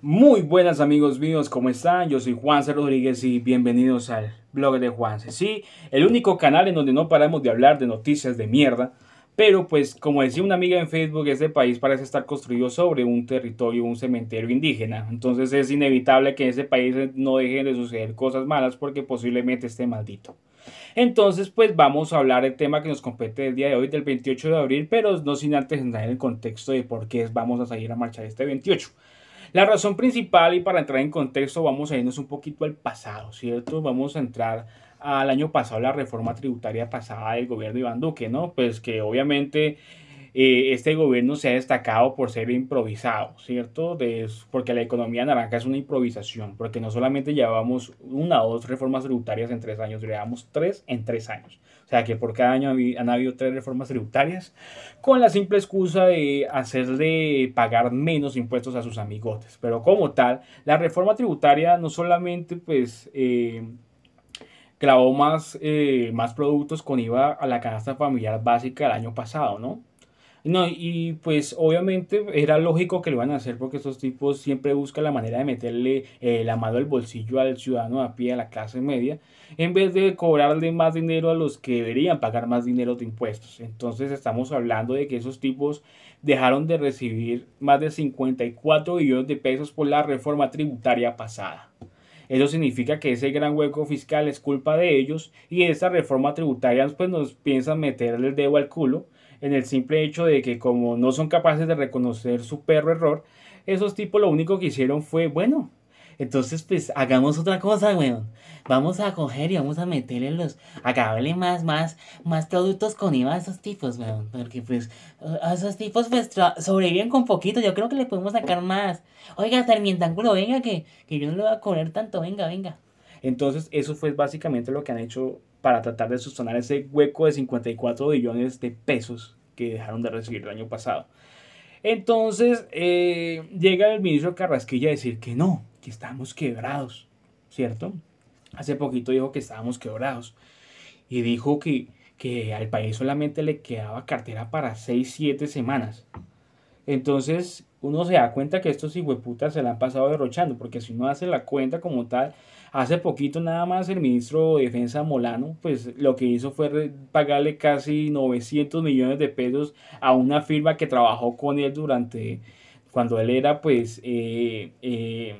Muy buenas amigos míos, ¿cómo están? Yo soy Juanse Rodríguez y bienvenidos al blog de Juanse. Sí, el único canal en donde no paramos de hablar de noticias de mierda, pero pues como decía una amiga en Facebook, este país parece estar construido sobre un territorio, un cementerio indígena. Entonces es inevitable que en ese país no dejen de suceder cosas malas porque posiblemente esté maldito. Entonces, pues vamos a hablar del tema que nos compete el día de hoy, del 28 de abril, pero no sin antes entrar en el contexto de por qué vamos a salir a marchar este 28. La razón principal, y para entrar en contexto, vamos a irnos un poquito al pasado, ¿cierto? Vamos a entrar al año pasado, la reforma tributaria pasada del gobierno de Iván Duque, ¿no? Pues que obviamente este gobierno se ha destacado por ser improvisado, ¿cierto? Porque la economía naranja es una improvisación, porque no solamente llevábamos una o dos reformas tributarias en 3 años, llevamos tres en 3 años. O sea que por cada año han habido tres reformas tributarias con la simple excusa de hacerle pagar menos impuestos a sus amigotes. Pero como tal, la reforma tributaria no solamente pues clavó más productos con IVA a la canasta familiar básica el año pasado, ¿no? No, y pues obviamente era lógico que lo iban a hacer porque estos tipos siempre buscan la manera de meterle la mano al bolsillo al ciudadano a pie, a la clase media, en vez de cobrarle más dinero a los que deberían pagar más dinero de impuestos. Entonces estamos hablando de que esos tipos dejaron de recibir más de 54 billones de pesos por la reforma tributaria pasada. Eso significa que ese gran hueco fiscal es culpa de ellos y esta reforma tributaria pues nos piensan meterle el dedo al culo en el simple hecho de que como no son capaces de reconocer su perro error, esos tipos lo único que hicieron fue, bueno, entonces pues hagamos otra cosa, weón. Vamos a coger y vamos a meterle a caberle más productos con IVA a esos tipos, weón. Porque pues a esos tipos pues sobreviven con poquito, yo creo que le podemos sacar más. Oiga, Sarmientáculo, venga, que yo no le voy a cobrar tanto, venga, venga. Entonces eso fue básicamente lo que han hecho para tratar de sustanar ese hueco de 54 billones de pesos que dejaron de recibir el año pasado. Entonces llega el ministro Carrasquilla a decir que no, que estamos quebrados, ¿cierto? Hace poquito dijo que estábamos quebrados y dijo que al país solamente le quedaba cartera para 6 7 semanas. Entonces uno se da cuenta que estos hijueputas se la han pasado derrochando, porque si uno hace la cuenta como tal, hace poquito nada más el ministro de Defensa Molano, pues lo que hizo fue pagarle casi 900 millones de pesos a una firma que trabajó con él durante, cuando él era pues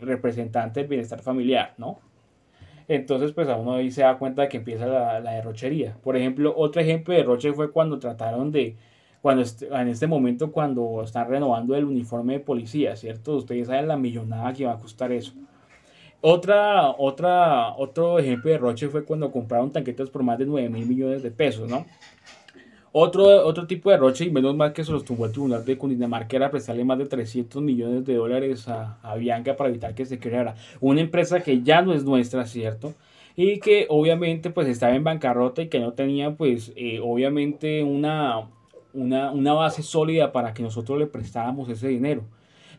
representante del bienestar familiar, ¿no? Entonces, pues a uno ahí se da cuenta de que empieza la derrochería. Por ejemplo, otro ejemplo de derroche fue cuando trataron de, en este momento, cuando están renovando el uniforme de policía, ¿cierto? Ustedes saben la millonada que va a costar eso. Otro ejemplo de derroche fue cuando compraron tanquetas por más de 9.000 millones de pesos, ¿no? Otro tipo de derroche, y menos mal que se los tumbó el tribunal de Cundinamarca, era prestarle más de 300 millones de dólares a Bianca para evitar que se creara una empresa que ya no es nuestra, ¿cierto? Y que obviamente pues estaba en bancarrota y que no tenía pues obviamente una base sólida para que nosotros le prestáramos ese dinero.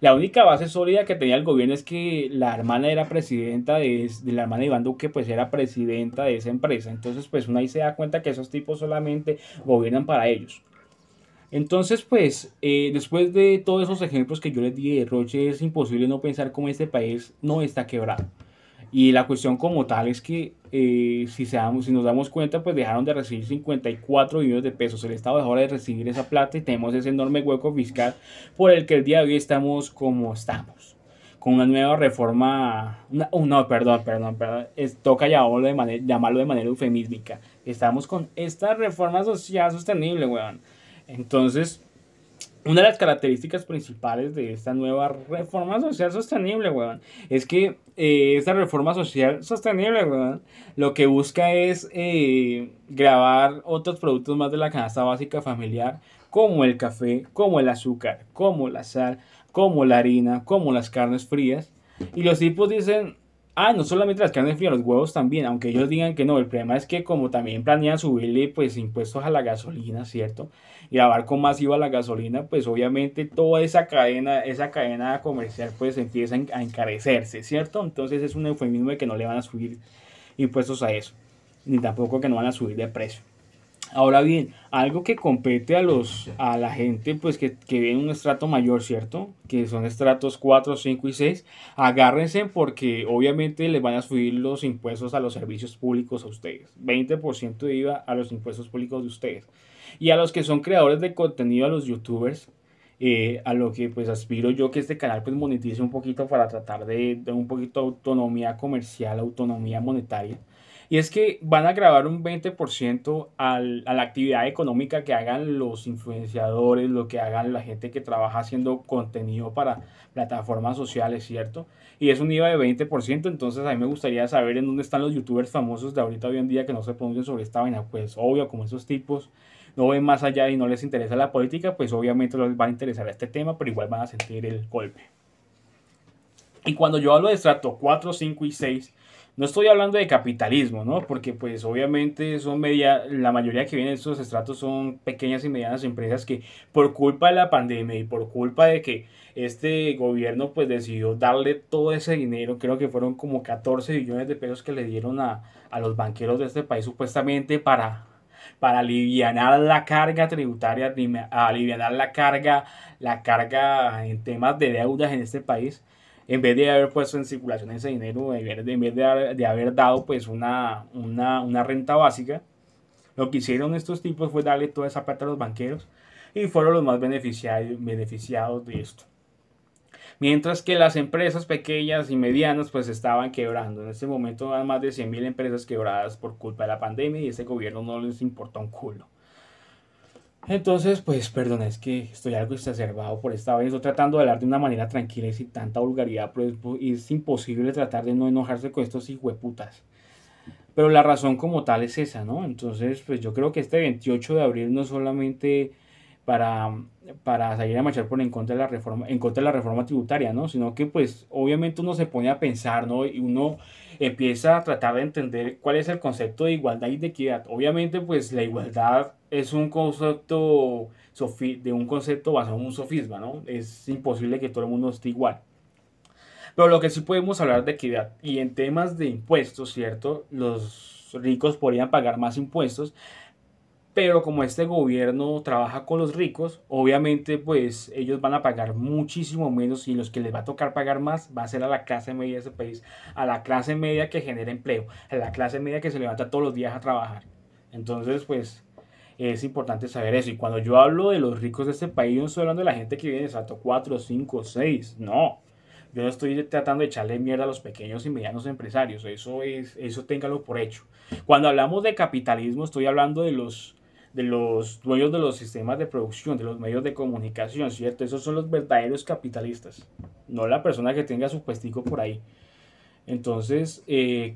La única base sólida que tenía el gobierno es que la hermana era presidenta de la hermana de Iván Duque, pues era presidenta de esa empresa. Entonces, pues uno ahí se da cuenta que esos tipos solamente gobiernan para ellos. Entonces, pues, después de todos esos ejemplos que yo les di de Roche, es imposible no pensar cómo este país no está quebrado. Y la cuestión como tal es que si nos damos cuenta, pues dejaron de recibir 54 billones de pesos. El Estado dejó de recibir esa plata y tenemos ese enorme hueco fiscal por el que el día de hoy estamos como estamos. Con una nueva reforma, no, perdón, toca llamarlo de manera eufemísmica. Estamos con esta reforma social sostenible, weón. Entonces, una de las características principales de esta nueva reforma social sostenible, weón, es que esta reforma social sostenible, weón, lo que busca es grabar otros productos más de la canasta básica familiar, como el café, como el azúcar, como la sal, como la harina, como las carnes frías. Y los tipos dicen, ah, no solamente las carnes frías, los huevos también, aunque ellos digan que no, el problema es que como también planean subirle pues impuestos a la gasolina, ¿cierto? Y grabar con más IVA la gasolina, pues obviamente toda esa cadena comercial pues empieza a encarecerse, ¿cierto? Entonces es un eufemismo de que no le van a subir impuestos a eso, ni tampoco que no van a subir de precio. Ahora bien, algo que compete a la gente pues que vive en un estrato mayor, ¿cierto? Que son estratos 4, 5 y 6. Agárrense porque obviamente les van a subir los impuestos a los servicios públicos a ustedes. 20% de IVA a los impuestos públicos de ustedes. Y a los que son creadores de contenido, a los youtubers, a lo que pues aspiro yo que este canal pues monetice un poquito para tratar de un poquito de autonomía comercial, autonomía monetaria. Y es que van a grabar un 20% a la actividad económica que hagan los influenciadores, lo que hagan la gente que trabaja haciendo contenido para plataformas sociales, ¿cierto? Y es un IVA de 20%, entonces a mí me gustaría saber en dónde están los youtubers famosos de ahorita hoy en día que no se pronuncian sobre esta vaina. Pues obvio, como esos tipos no ven más allá y no les interesa la política, pues obviamente no les va a interesar este tema, pero igual van a sentir el golpe. Y cuando yo hablo de estrato 4, 5 y 6, no estoy hablando de capitalismo, ¿no? Porque pues obviamente la mayoría que vienen de estos estratos son pequeñas y medianas empresas que por culpa de la pandemia y por culpa de que este gobierno pues decidió darle todo ese dinero, creo que fueron como 14 billones de pesos que le dieron a los banqueros de este país supuestamente para aliviar la carga tributaria, aliviar la carga en temas de deudas en este país, en vez de haber puesto en circulación ese dinero, en vez de haber dado pues una renta básica, lo que hicieron estos tipos fue darle toda esa plata a los banqueros y fueron los más beneficiados de esto. Mientras que las empresas pequeñas y medianas pues estaban quebrando. En este momento hay más de 100.000 empresas quebradas por culpa de la pandemia y ese gobierno no les importa un culo. Entonces, pues, perdona, es que estoy algo exacerbado por esta vez. Estoy tratando de hablar de una manera tranquila y sin tanta vulgaridad, pero es imposible tratar de no enojarse con estos hijueputas. Pero la razón como tal es esa, ¿no? Entonces, pues yo creo que este 28 de abril no solamente para, para salir a marchar por en contra de la reforma tributaria, ¿no? Sino que pues obviamente uno se pone a pensar, ¿no? Y uno empieza a tratar de entender cuál es el concepto de igualdad y de equidad. Obviamente pues la igualdad es un concepto de un concepto basado en un sofisma, ¿no? Es imposible que todo el mundo esté igual. Pero lo que sí podemos hablar de equidad y en temas de impuestos, ¿cierto? Los ricos podrían pagar más impuestos, pero como este gobierno trabaja con los ricos, obviamente pues ellos van a pagar muchísimo menos y los que les va a tocar pagar más va a ser a la clase media de ese país, a la clase media que genera empleo, a la clase media que se levanta todos los días a trabajar. Entonces pues es importante saber eso. Y cuando yo hablo de los ricos de este país, no estoy hablando de la gente que viene de Sato 4, 5, 6, no. Yo no estoy tratando de echarle mierda a los pequeños y medianos empresarios, eso téngalo por hecho. Cuando hablamos de capitalismo, estoy hablando de los dueños de los sistemas de producción, de los medios de comunicación, ¿cierto? Esos son los verdaderos capitalistas, no la persona que tenga su puestico por ahí. Entonces,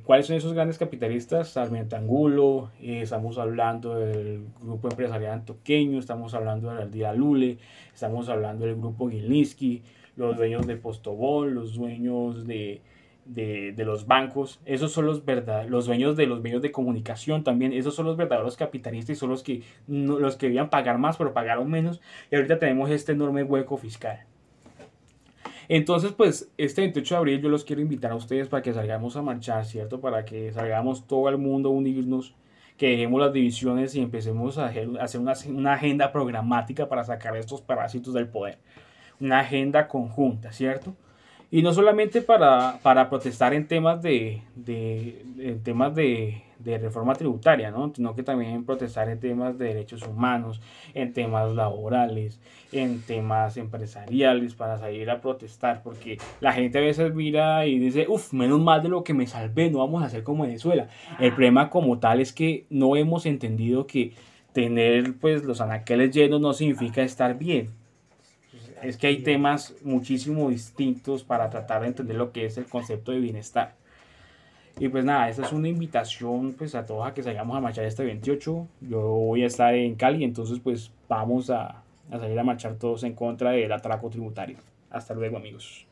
¿cuáles son esos grandes capitalistas? Sarmiento Angulo, estamos hablando del grupo empresarial antioqueño, estamos hablando de la Aldea Lule, estamos hablando del grupo Gilinski, los dueños de Postobón, los dueños de los bancos, esos son los dueños de los medios de comunicación también, esos son los verdaderos capitalistas y son los que, no, los que debían pagar más pero pagaron menos y ahorita tenemos este enorme hueco fiscal. Entonces, pues, este 28 de abril yo los quiero invitar a ustedes para que salgamos a marchar, ¿cierto? Para que salgamos todo el mundo a unirnos, que dejemos las divisiones y empecemos a hacer una agenda programática para sacar a estos parásitos del poder. Una agenda conjunta, ¿cierto? Y no solamente para protestar en temas de reforma tributaria, ¿no? Sino que también protestar en temas de derechos humanos, en temas laborales, en temas empresariales, para salir a protestar, porque la gente a veces mira y dice, uff, menos mal de lo que me salvé, no vamos a hacer como Venezuela. El problema como tal es que no hemos entendido que tener pues los anaqueles llenos no significa estar bien. Es que hay temas muchísimo distintos para tratar de entender lo que es el concepto de bienestar. Y pues nada, esta es una invitación pues a todos a que salgamos a marchar este 28. Yo voy a estar en Cali, entonces pues vamos a salir a marchar todos en contra del atraco tributario. Hasta luego, amigos.